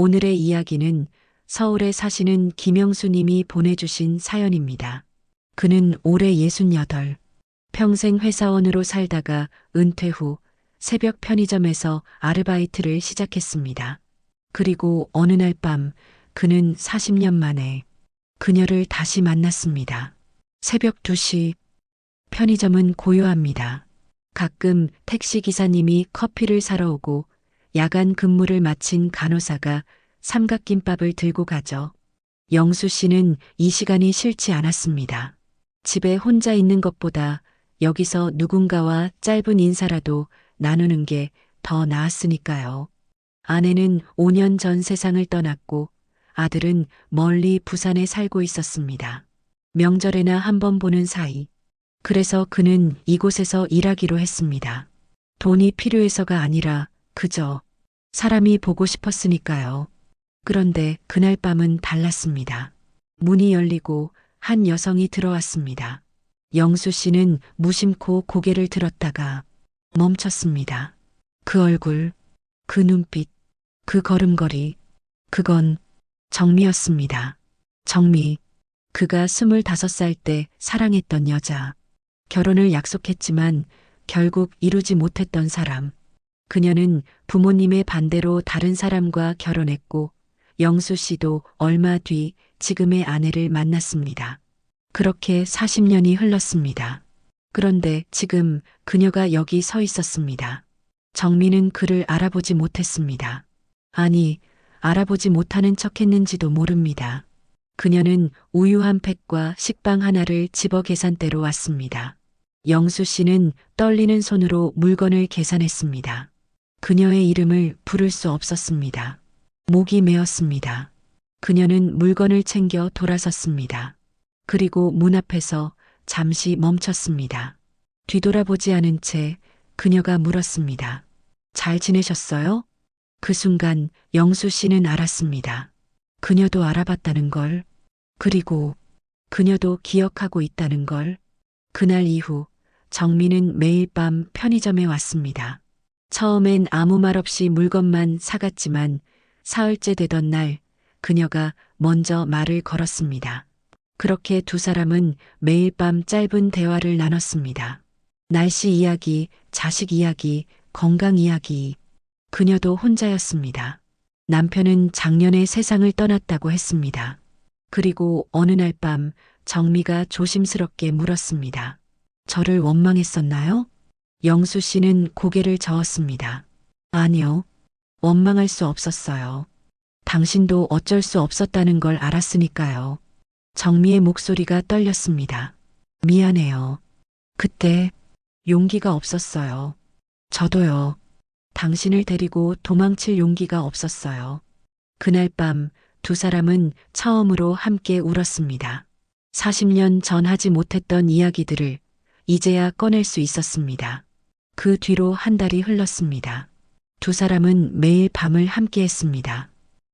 오늘의 이야기는 서울에 사시는 김영수 님이 보내주신 사연입니다. 그는 올해 68, 평생 회사원으로 살다가 은퇴 후 새벽 편의점에서 아르바이트를 시작했습니다. 그리고 어느 날 밤 그는 40년 만에 그녀를 다시 만났습니다. 새벽 2시, 편의점은 고요합니다. 가끔 택시 기사님이 커피를 사러 오고 야간 근무를 마친 간호사가 삼각김밥을 들고 가죠. 영수 씨는 이 시간이 싫지 않았습니다. 집에 혼자 있는 것보다 여기서 누군가와 짧은 인사라도 나누는 게 더 나았으니까요. 아내는 5년 전 세상을 떠났고 아들은 멀리 부산에 살고 있었습니다. 명절에나 한 번 보는 사이. 그래서 그는 이곳에서 일하기로 했습니다. 돈이 필요해서가 아니라 그저 사람이 보고 싶었으니까요. 그런데 그날 밤은 달랐습니다. 문이 열리고 한 여성이 들어왔습니다. 영수 씨는 무심코 고개를 들었다가 멈췄습니다. 그 얼굴, 그 눈빛, 그 걸음걸이, 그건 정미였습니다. 정미, 그가 25살 때 사랑했던 여자. 결혼을 약속했지만 결국 이루지 못했던 사람. 그녀는 부모님의 반대로 다른 사람과 결혼했고 영수 씨도 얼마 뒤 지금의 아내를 만났습니다. 그렇게 40년이 흘렀습니다. 그런데 지금 그녀가 여기 서 있었습니다. 정미는 그를 알아보지 못했습니다. 아니, 알아보지 못하는 척했는지도 모릅니다. 그녀는 우유 한 팩과 식빵 하나를 집어 계산대로 왔습니다. 영수 씨는 떨리는 손으로 물건을 계산했습니다. 그녀의 이름을 부를 수 없었습니다. 목이 메었습니다. 그녀는 물건을 챙겨 돌아섰습니다. 그리고 문 앞에서 잠시 멈췄습니다. 뒤돌아보지 않은 채 그녀가 물었습니다. 잘 지내셨어요? 그 순간 영수 씨는 알았습니다. 그녀도 알아봤다는 걸, 그리고 그녀도 기억하고 있다는 걸. 그날 이후 정미는 매일 밤 편의점에 왔습니다. 처음엔 아무 말 없이 물건만 사갔지만 사흘째 되던 날 그녀가 먼저 말을 걸었습니다. 그렇게 두 사람은 매일 밤 짧은 대화를 나눴습니다. 날씨 이야기, 자식 이야기, 건강 이야기. 그녀도 혼자였습니다. 남편은 작년에 세상을 떠났다고 했습니다. 그리고 어느 날 밤 정미가 조심스럽게 물었습니다. 저를 원망했었나요? 영수 씨는 고개를 저었습니다. 아니요. 원망할 수 없었어요. 당신도 어쩔 수 없었다는 걸 알았으니까요. 정미의 목소리가 떨렸습니다. 미안해요. 그때 용기가 없었어요. 저도요. 당신을 데리고 도망칠 용기가 없었어요. 그날 밤 두 사람은 처음으로 함께 울었습니다. 40년 전 하지 못했던 이야기들을 이제야 꺼낼 수 있었습니다. 그 뒤로 한 달이 흘렀습니다. 두 사람은 매일 밤을 함께 했습니다.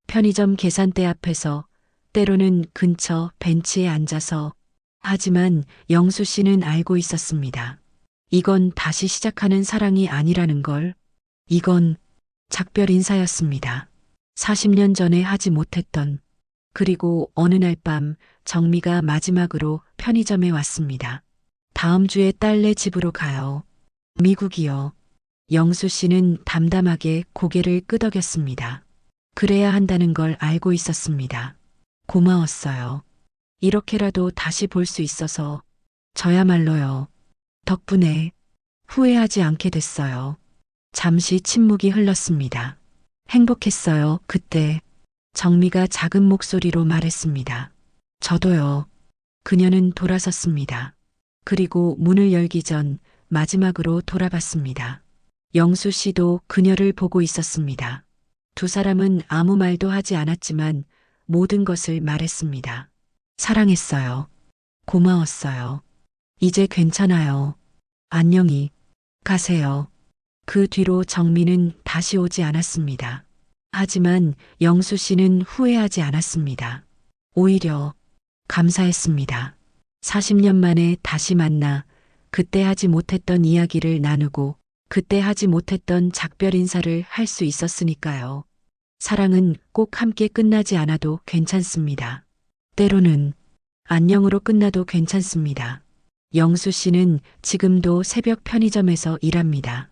편의점 계산대 앞에서, 때로는 근처 벤치에 앉아서. 하지만 영수 씨는 알고 있었습니다. 이건 다시 시작하는 사랑이 아니라는 걸. 이건 작별 인사였습니다. 40년 전에 하지 못했던. 그리고 어느 날 밤 정미가 마지막으로 편의점에 왔습니다. 다음 주에 딸네 집으로 가요. 미국이요. 영수 씨는 담담하게 고개를 끄덕였습니다. 그래야 한다는 걸 알고 있었습니다. 고마웠어요. 이렇게라도 다시 볼 수 있어서. 저야말로요. 덕분에 후회하지 않게 됐어요. 잠시 침묵이 흘렀습니다. 행복했어요, 그때. 정미가 작은 목소리로 말했습니다. 저도요. 그녀는 돌아섰습니다. 그리고 문을 열기 전 마지막으로 돌아봤습니다. 영수 씨도 그녀를 보고 있었습니다. 두 사람은 아무 말도 하지 않았지만 모든 것을 말했습니다. 사랑했어요. 고마웠어요. 이제 괜찮아요. 안녕히 가세요. 그 뒤로 정미는 다시 오지 않았습니다. 하지만 영수 씨는 후회하지 않았습니다. 오히려 감사했습니다. 40년 만에 다시 만나 그때 하지 못했던 이야기를 나누고 그때 하지 못했던 작별 인사를 할 수 있었으니까요. 사랑은 꼭 함께 끝나지 않아도 괜찮습니다. 때로는 안녕으로 끝나도 괜찮습니다. 영수 씨는 지금도 새벽 편의점에서 일합니다.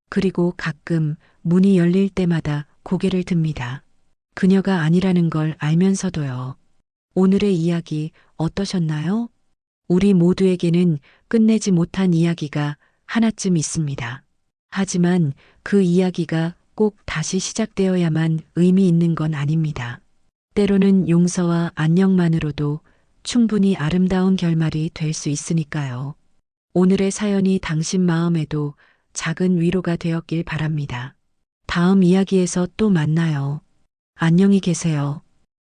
그리고 가끔 문이 열릴 때마다 고개를 듭니다. 그녀가 아니라는 걸 알면서도요. 오늘의 이야기 어떠셨나요? 우리 모두에게는 끝내지 못한 이야기가 하나쯤 있습니다. 하지만 그 이야기가 꼭 다시 시작되어야만 의미 있는 건 아닙니다. 때로는 용서와 안녕만으로도 충분히 아름다운 결말이 될 수 있으니까요. 오늘의 사연이 당신 마음에도 작은 위로가 되었길 바랍니다. 다음 이야기에서 또 만나요. 안녕히 계세요.